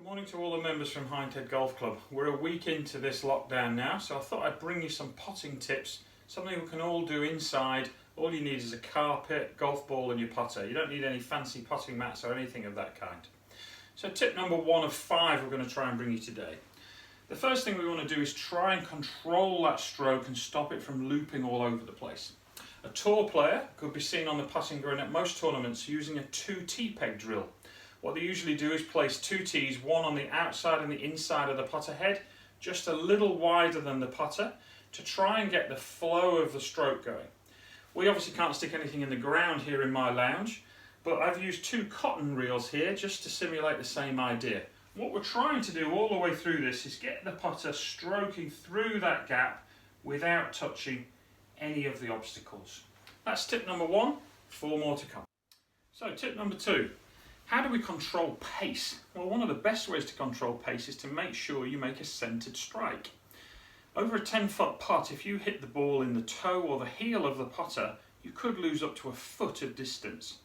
Morning to all the members from Hindhead Golf Club. We're a week into this lockdown now, so I thought I'd bring you some potting tips, something we can all do inside. All you need is a carpet, golf ball and your putter. You don't need any fancy potting mats or anything of that kind. So tip number 1 of 5 we're going to try and bring you today. The first thing we want to do is try and control that stroke and stop it from looping all over the place. A tour player could be seen on the putting green at most tournaments using a 2 tee peg drill. What they usually do is place 2 tees, one on the outside and the inside of the putter head, just a little wider than the putter, to try and get the flow of the stroke going. We obviously can't stick anything in the ground here in my lounge, but I've used 2 cotton reels here just to simulate the same idea. What we're trying to do all the way through this is get the putter stroking through that gap without touching any of the obstacles. That's tip number 1, 4 more to come. So tip number 2. How do we control pace? Well, one of the best ways to control pace is to make sure you make a centered strike. Over a 10-foot putt, if you hit the ball in the toe or the heel of the putter, you could lose up to a foot of distance.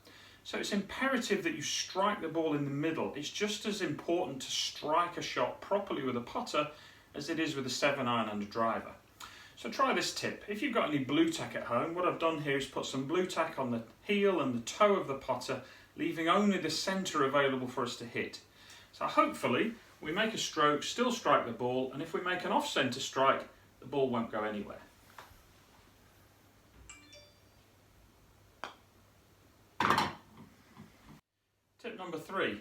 So it's imperative that you strike the ball in the middle. It's just as important to strike a shot properly with a putter as it is with a 7-iron and a driver. So try this tip. If you've got any blue tack at home, what I've done here is put some blue tack on the heel and the toe of the putter, leaving only the centre available for us to hit. So hopefully we make a stroke, still strike the ball, and if we make an off-centre strike, the ball won't go anywhere. Tip number 3.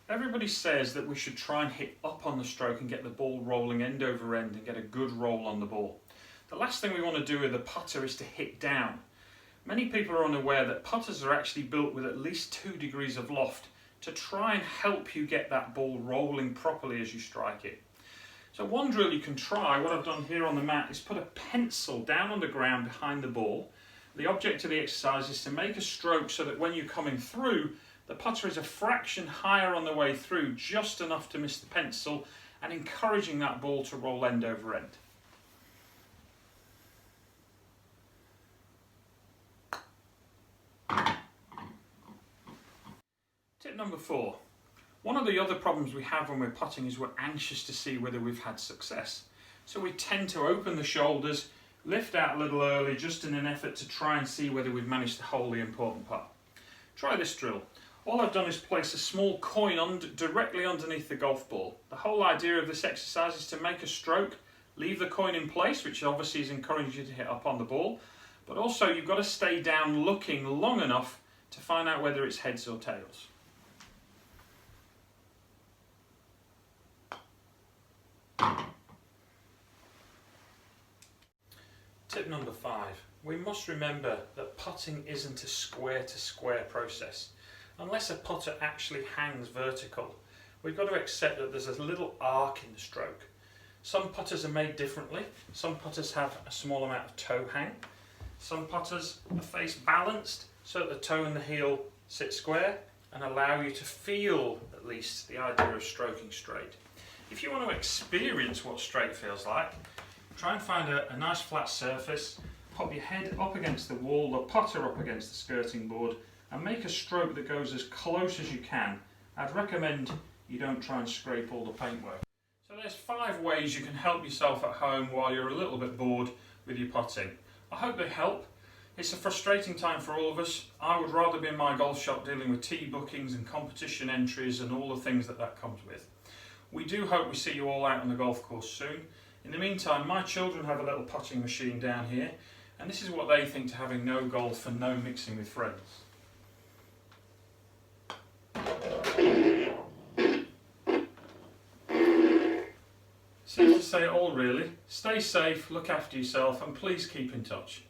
Everybody says that we should try and hit up on the stroke and get the ball rolling end over end and get a good roll on the ball. The last thing we want to do with a putter is to hit down. Many people are unaware that putters are actually built with at least 2 degrees of loft to try and help you get that ball rolling properly as you strike it. So one drill you can try, what I've done here on the mat, is put a pencil down on the ground behind the ball. The object of the exercise is to make a stroke so that when you're coming through, the putter is a fraction higher on the way through, just enough to miss the pencil, and encouraging that ball to roll end over end. Tip number 4. One of the other problems we have when we're putting is we're anxious to see whether we've had success. So we tend to open the shoulders, lift out a little early just in an effort to try and see whether we've managed to hold the important putt. Try this drill. All I've done is place a small coin directly underneath the golf ball. The whole idea of this exercise is to make a stroke, leave the coin in place, which obviously is encouraging you to hit up on the ball, but also you've got to stay down looking long enough to find out whether it's heads or tails. Tip number 5. We must remember that putting isn't a square-to-square process. Unless a putter actually hangs vertical, we've got to accept that there's a little arc in the stroke. Some putters are made differently. Some putters have a small amount of toe hang. Some putters are face balanced so that the toe and the heel sit square and allow you to feel at least the idea of stroking straight. If you want to experience what straight feels like, try and find a nice flat surface, pop your head up against the wall, the putter up against the skirting board, and make a stroke that goes as close as you can. I'd recommend you don't try and scrape all the paintwork. So there's 5 ways you can help yourself at home while you're a little bit bored with your putting. I hope they help. It's a frustrating time for all of us. I would rather be in my golf shop dealing with tee bookings and competition entries and all the things that comes with. We do hope we see you all out on the golf course soon. In the meantime, my children have a little putting machine down here, and this is what they think to having no golf and no mixing with friends. Seems to say it all really. Stay safe, look after yourself, and please keep in touch.